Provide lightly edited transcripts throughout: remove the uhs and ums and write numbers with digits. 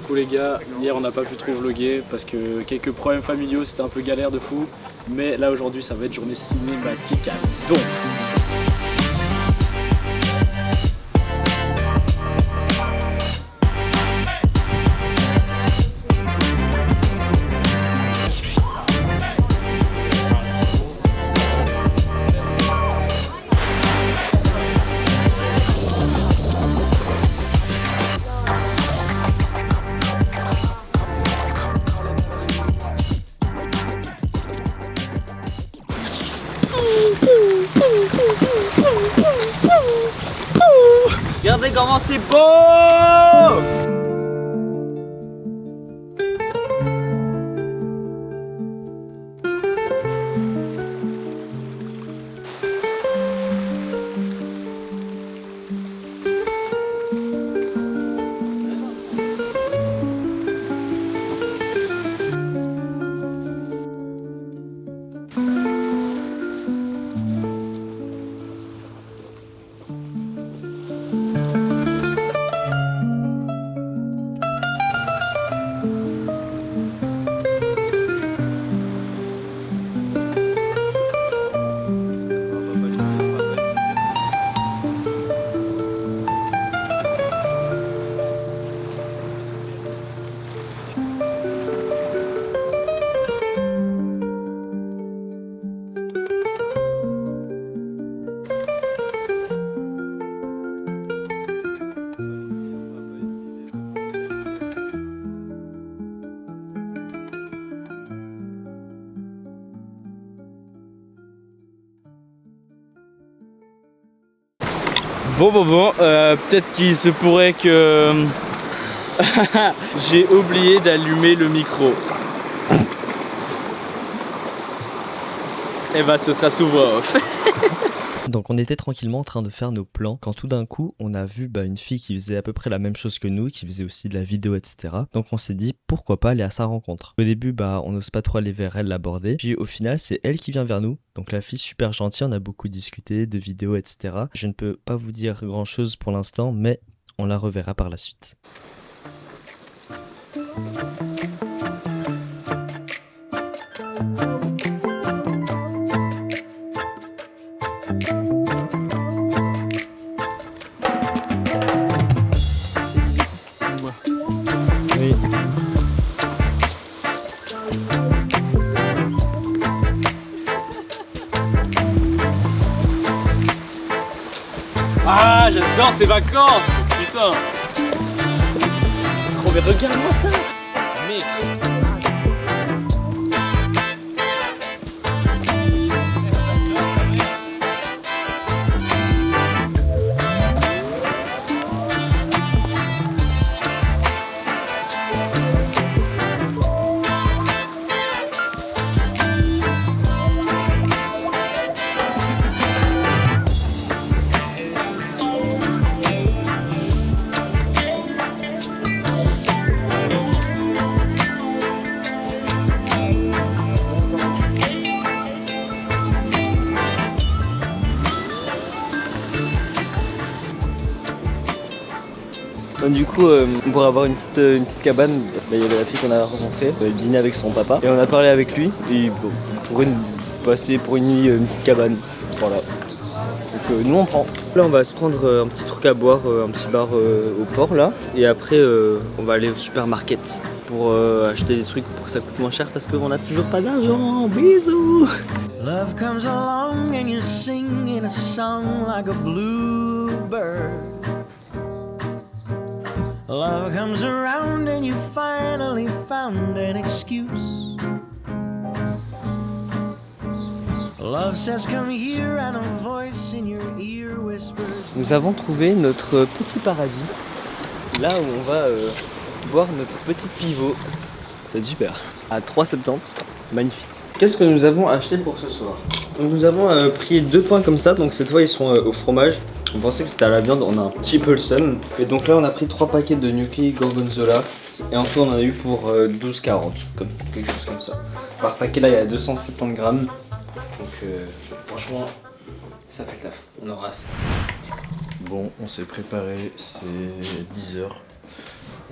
coup les gars, hier on n'a pas pu trop vlogger parce que quelques problèmes familiaux, c'était un peu galère de fou. Mais là aujourd'hui ça va être journée cinématique à don. Regardez comment c'est beau! Bon, peut-être qu'il se pourrait que j'ai oublié d'allumer le micro. Et bah ce sera sous voix off. Donc on était tranquillement en train de faire nos plans quand tout d'un coup on a vu une fille qui faisait à peu près la même chose que nous, qui faisait aussi de la vidéo, etc. Donc on s'est dit pourquoi pas aller à sa rencontre. Au début on n'ose pas trop aller vers elle, l'aborder. Puis au final c'est elle qui vient vers nous. Donc la fille super gentille, on a beaucoup discuté de vidéos, etc. Je ne peux pas vous dire grand chose pour l'instant, mais on la reverra par la suite. Oui. Ah j'adore ces vacances. Putain. Oh mais regarde-moi ça. Mais... Du coup, pour avoir une petite cabane, il y avait la fille qu'on a rencontrée, elle dînait avec son papa et on a parlé avec lui et bon, pour passer pour une nuit une petite cabane, voilà. Donc nous on prend. Là on va se prendre un petit truc à boire, un petit bar au port là et après on va aller au supermarket pour acheter des trucs pour que ça coûte moins cher parce qu'on a toujours pas d'argent. Bisous. Love comes along and you sing in a song like a bluebird. Love comes around and you finally found an excuse. Love says come here and a voice in your ear whispers. Nous avons trouvé notre petit paradis. Là où on va boire notre petit pivot. C'est super. À 3,70. Magnifique. Qu'est-ce que nous avons acheté pour ce soir? Donc nous avons pris 2 pains comme ça, donc cette fois ils sont au fromage. On pensait que c'était à la viande, on a un petit peu le seum. Et donc là on a pris 3 paquets de gnocchi gorgonzola. Et en tout on en a eu pour 12,40, comme quelque chose comme ça. Par paquet là il y a 270 grammes. Donc franchement ça fait le taf, on aura assez. Bon, on s'est préparé, c'est 10h.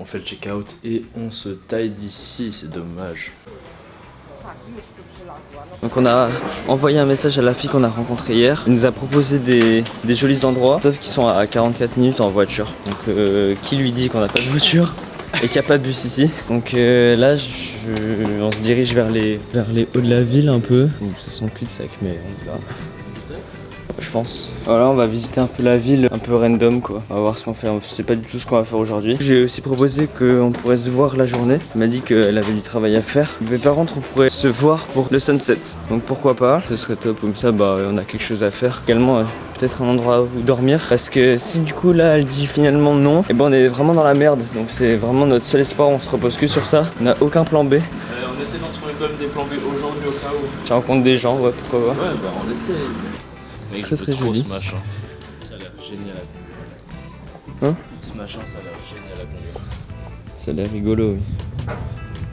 on fait le check-out et on se taille d'ici, c'est dommage. Donc on a envoyé un message à la fille qu'on a rencontrée hier. Elle nous a proposé des jolis endroits, sauf qu'ils sont à 44 minutes en voiture. Donc qui lui dit qu'on n'a pas de voiture et qu'il n'y a pas de bus ici. Donc là on se dirige vers les hauts de la ville un peu. Ça sent le cul-de-sac mais on verra. Je pense. Voilà, on va visiter un peu la ville, un peu random quoi. On va voir ce qu'on fait. Je sais pas du tout ce qu'on va faire aujourd'hui. J'ai aussi proposé qu'on pourrait se voir la journée. Elle m'a dit qu'elle avait du travail à faire. Mais par contre, on pourrait se voir pour le sunset. Donc pourquoi pas. Ce serait top. Comme ça, bah, on a quelque chose à faire. Également, peut-être un endroit où dormir. Parce que si du coup là, elle dit finalement non, et ben on est vraiment dans la merde. Donc c'est vraiment notre seul espoir. On se repose que sur ça. On n'a aucun plan B. On essaie d'en trouver quand même des plans B aujourd'hui au cas où. Tu rencontres des gens, ouais, pourquoi pas. Ouais, bah on essaie. Mec, Très, je veux très trop joli. ce machin. Ça a l'air génial à Hein? Ce machin, ça a l'air génial à conduire. Ça a l'air rigolo, oui.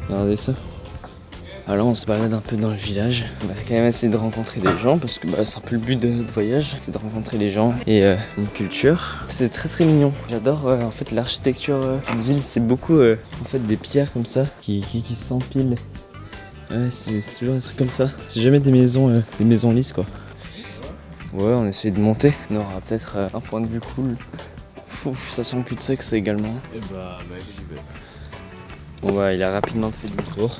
Regardez ça. Alors on se balade un peu dans le village. On va quand même essayer de rencontrer des gens parce que bah, c'est un peu le but de notre voyage, c'est de rencontrer les gens et une culture. C'est très très mignon. J'adore en fait l'architecture de cette ville. C'est beaucoup en fait des pierres comme ça qui s'empilent. Ouais, c'est toujours des trucs comme ça. C'est jamais des maisons lisses quoi. Ouais, on essaie de monter. On aura peut-être un point de vue cool. Ouf, ça sent le cul-de-sac ça également. Et bah, mec, j'y vais. Bon bah il a rapidement fait demi-tour.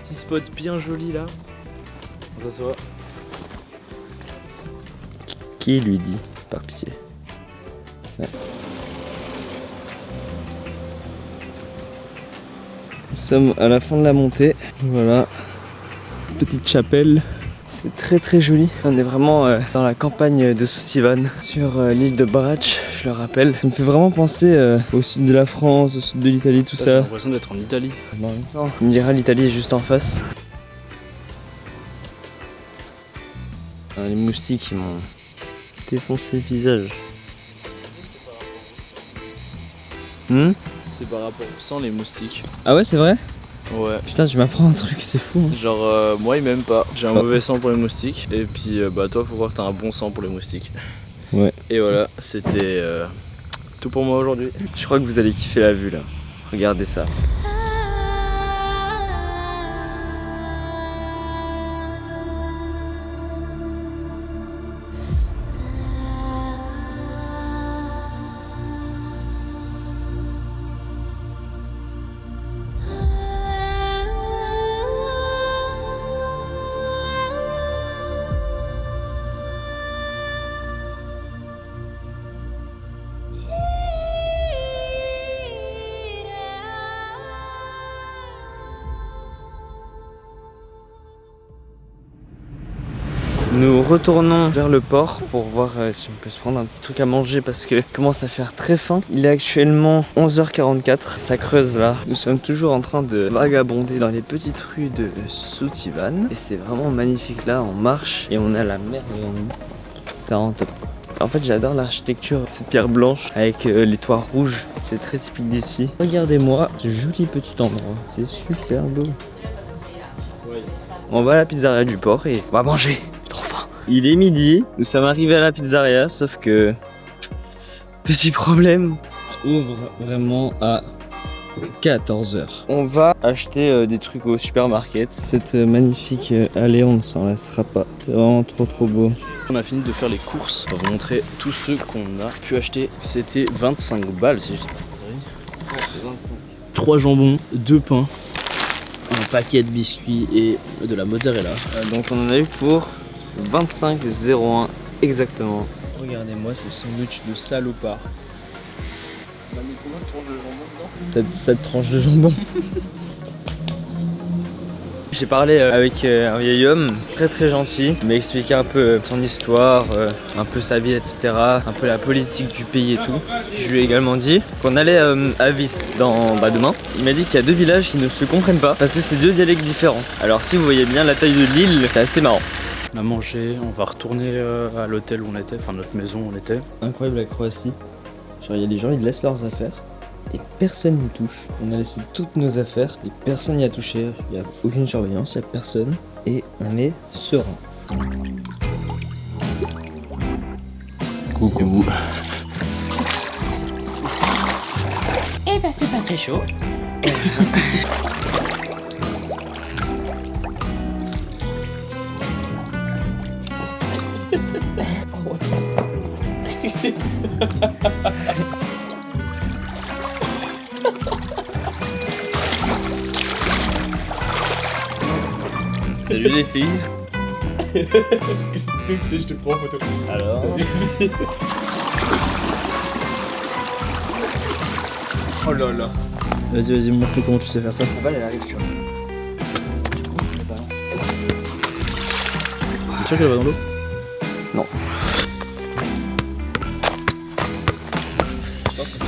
Petit spot bien joli là. On s'assoit. Qui lui dit, par pitié. Ouais. Nous sommes à la fin de la montée. Voilà. Petite chapelle. C'est très très joli. On est vraiment dans la campagne de Soutivane, sur l'île de Brač, je le rappelle. Ça me fait vraiment penser au sud de la France, au sud de l'Italie, tout J'ai ça. l'impression d'être en Italie. En même temps, on me dira l'Italie est juste en face. Ah, les moustiques qui m'ont défoncé le visage. C'est par rapport au sang, les moustiques. Ah ouais, c'est vrai? Ouais. Putain, tu m'apprends un truc, c'est fou. Hein. Genre, moi, il m'aime pas. J'ai un mauvais sang pour les moustiques. Et puis, bah, toi, faut voir que t'as un bon sang pour les moustiques. Ouais. Et voilà, c'était tout pour moi aujourd'hui. Je crois que vous allez kiffer la vue là. Regardez ça. Nous retournons vers le port pour voir si on peut se prendre un petit truc à manger parce que commence à faire très faim. Il est actuellement 11h44, ça creuse là. Nous sommes toujours en train de vagabonder dans les petites rues de Soutivane et c'est vraiment magnifique là, on marche et on a la mer devant nous. C'est vraiment top. En fait j'adore l'architecture, ces pierres blanches avec les toits rouges, c'est très typique d'ici. Regardez-moi ce joli petit endroit, c'est super beau. On va à la pizzeria du port et on va manger. Trop faim. Il est midi, nous sommes arrivés à la pizzeria, sauf que petit problème, ça ouvre vraiment à 14h. On va acheter des trucs au supermarket. Cette magnifique allée, on ne s'en lassera pas. C'est vraiment trop beau. On a fini de faire les courses. On va vous montrer tous ceux qu'on a pu acheter. C'était 25 balles si je dis pas de conneries. 25. 3 jambons, 2 pains, un paquet de biscuits et de la mozzarella. Donc on en a eu pour 25,01 exactement. Regardez-moi ce sandwich de salopard. On a mis combien de tranches de jambon dedans? Peut-être 7 tranches de jambon. J'ai parlé avec un vieil homme très gentil. Il m'a expliqué un peu son histoire, un peu sa vie, etc. Un peu la politique du pays et tout. Je lui ai également dit qu'on allait à Vis demain. Il m'a dit qu'il y a deux villages qui ne se comprennent pas parce que c'est deux dialectes différents. Alors si vous voyez bien la taille de l'île, c'est assez marrant. On a mangé, on va retourner à l'hôtel où on était, enfin notre maison où on était. Incroyable la Croatie. Genre il y a des gens, ils laissent leurs affaires et personne n'y touche. On a laissé toutes nos affaires et personne n'y a touché. Il n'y a aucune surveillance, il n'y a personne et on est serein. Coucou. fait pas très chaud. Salut les filles. Tout de suite, je te prends en photo. Alors. Oh là là. Vas-y, montre-nous comment tu sais faire ça. La balle elle arrive, tu vois. T'es sûr qu'elle va dans l'eau? Non. Je pense que c'est.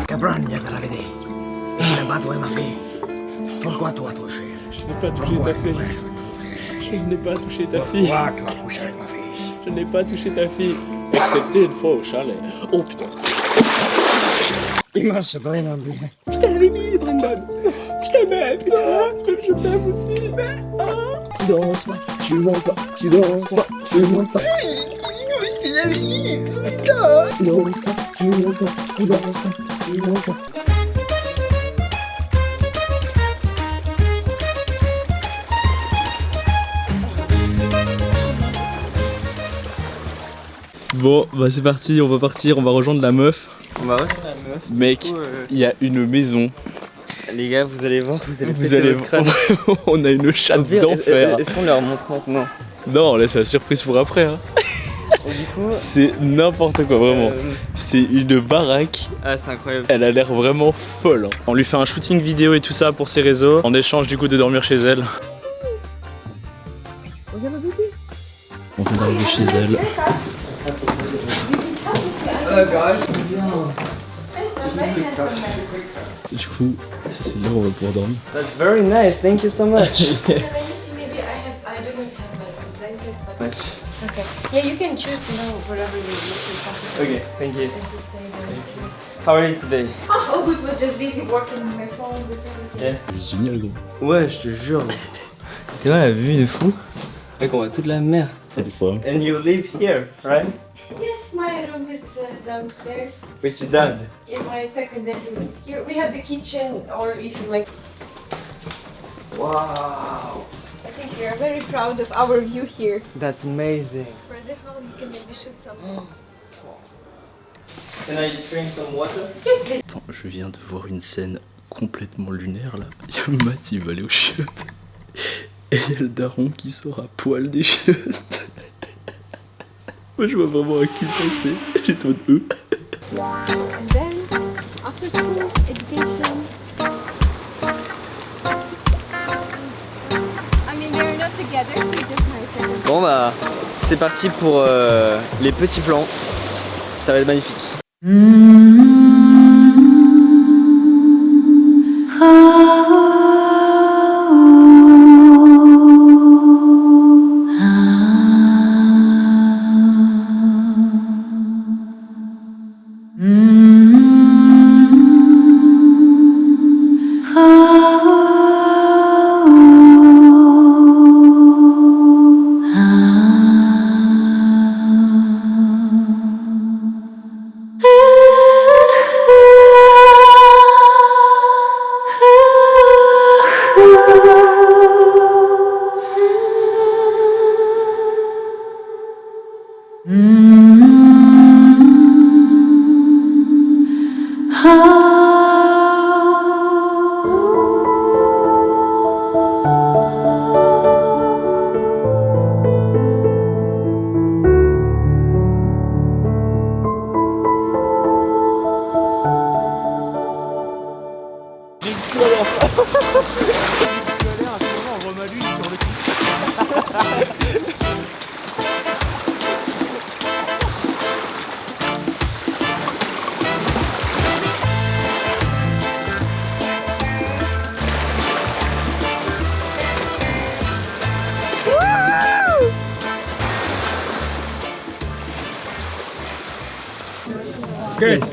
Cabron, ya te la vedé. Je n'ai pas trouvé ma fille. Pourquoi toi touché? Je n'ai pas touché ta fille. Je n'ai pas touché ta fille. Pourquoi tu as couché avec ma fille? Je n'ai pas touché ta fille. Excepté une fois au chalet. Oh putain. Il m'a séparé d'un but. Je t'avais mis, Brandon. Je t'aimais, putain. Je t'aime aussi. Tu danses pas, tu danses pas, tu danses pas, tu danses pas. Tu danses pas, tu danses pas, tu danses pas, tu danses pas. Bon, bah c'est parti, on va partir, on va rejoindre la meuf. On va rejoindre la meuf. Mec, il y a une maison. Les gars, vous allez voir, vous allez Vous péter allez votre crâne. On a une chatte Au pire, d'enfer. Est-ce qu'on leur montre maintenant? Non, là c'est la surprise pour après. Hein. Et du coup, C'est n'importe quoi, vraiment. C'est une baraque. ah, c'est incroyable. Elle a l'air vraiment folle. Hein. On lui fait un shooting vidéo et tout ça pour ses réseaux. En échange du coup de dormir chez elle. On vient d'arriver chez elle. Du coup, c'est là où on va pouvoir dormir. That's very nice, thank you so much. Maybe I don't have like a blanket, but okay. Yeah, you can choose, whatever you feel comfortable. Okay, thank you. And just stay there, please. How are you today? Oh, good. Was just busy working on my phone with everything. Yeah. Génial gros. Ouais, je te jure. T'es vois la vue de fou? Mec, on voit toute la mer. Pas de problème. And you live here, right? Yes, my room is downstairs. With your dad. In my secondary room is here. We have the kitchen, or if you like. Wow, I think we are very proud of our view here. that's amazing. For the hall, you can maybe shoot some. Can I drink some water? Yes, please. Attends, je viens de voir une scène complètement lunaire là. Il y a Matt, il va aller aux chiottes. Et il y a le daron qui sort à poil des chiottes. Moi je vois vraiment un cul passer. J'ai trop de eux. And then, after school, education. I mean, they're not together, they're just my second. Bon bah, c'est parti pour les petits plans. Ça va être magnifique.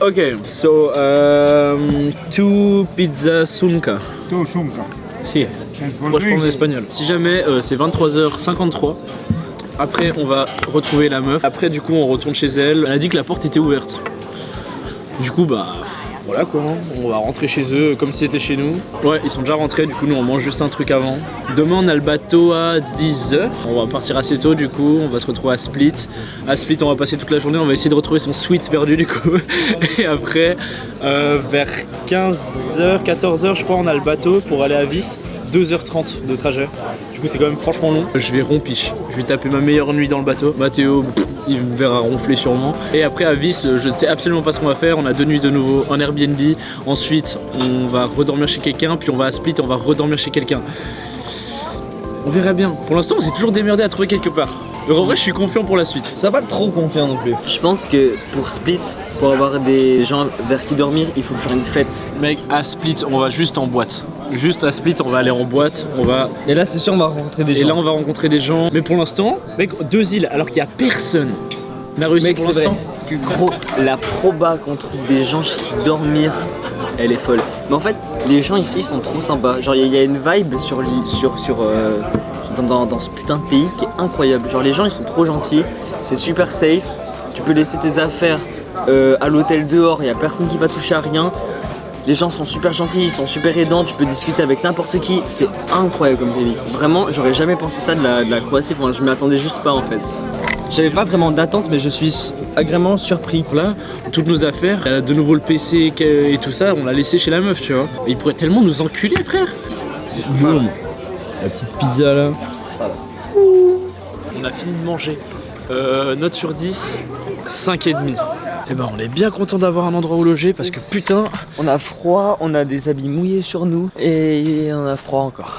Okay, so 2 pizza sunka. 2 szumka. Si. Moi je parle en espagnol. Si jamais c'est 23h53, après on va retrouver la meuf. Après du coup on retourne chez elle. Elle a dit que la porte était ouverte. Du coup bah voilà quoi, on va rentrer chez eux comme si c'était chez nous. Ouais, ils sont déjà rentrés, du coup nous on mange juste un truc avant. Demain on a le bateau à 10h. On va partir assez tôt du coup, on va se retrouver à Split. À Split on va passer toute la journée, on va essayer de retrouver son sweat perdu du coup. Et après, vers 15h, 14h je crois on a le bateau pour aller à Vis. 2h30 de trajet. Du coup c'est quand même franchement long. Je vais rompiche. Je vais taper ma meilleure nuit dans le bateau. Mathéo, il me verra ronfler sûrement. Et après à Vis, je ne sais absolument pas ce qu'on va faire. On a 2 nuits de nouveau en Airbnb. Ensuite, on va redormir chez quelqu'un. Puis on va à Split et on va redormir chez quelqu'un. On verra bien. Pour l'instant, on s'est toujours démerdé à trouver quelque part. Mais en vrai, je suis confiant pour la suite. Ça va pas trop confiant non plus. Je pense que pour Split, pour avoir des gens vers qui dormir, il faut faire une fête. Mec, à Split, on va juste en boîte. Juste à Split, on va aller en boîte. On va... Et là, c'est sûr, on va rencontrer des gens. Et là, on va rencontrer des gens. Mais pour l'instant, mec, 2 îles, alors qu'il y a personne. On a réussi Mec, pour c'est l'instant. Plus gros, la proba qu'on trouve des gens chez qui dormir, elle est folle. Mais en fait, les gens ici sont trop sympas. Genre, il y a une vibe dans ce putain de pays qui est incroyable. Genre, les gens ils sont trop gentils, c'est super safe. Tu peux laisser tes affaires à l'hôtel dehors, il y a personne qui va toucher à rien. Les gens sont super gentils, ils sont super aidants, tu peux discuter avec n'importe qui, c'est incroyable comme pays. Vraiment, j'aurais jamais pensé ça de la Croatie, enfin, je m'y attendais juste pas en fait. J'avais pas vraiment d'attente, mais je suis agréablement surpris. Là, toutes nos affaires, de nouveau le PC et tout ça, on l'a laissé chez la meuf, tu vois. Et il pourrait tellement nous enculer, frère. Boum. La petite pizza là. On a fini de manger. Note sur 10, 5,5. Et ben on est bien content d'avoir un endroit où loger parce que putain. On a froid, on a des habits mouillés sur nous et on a froid encore.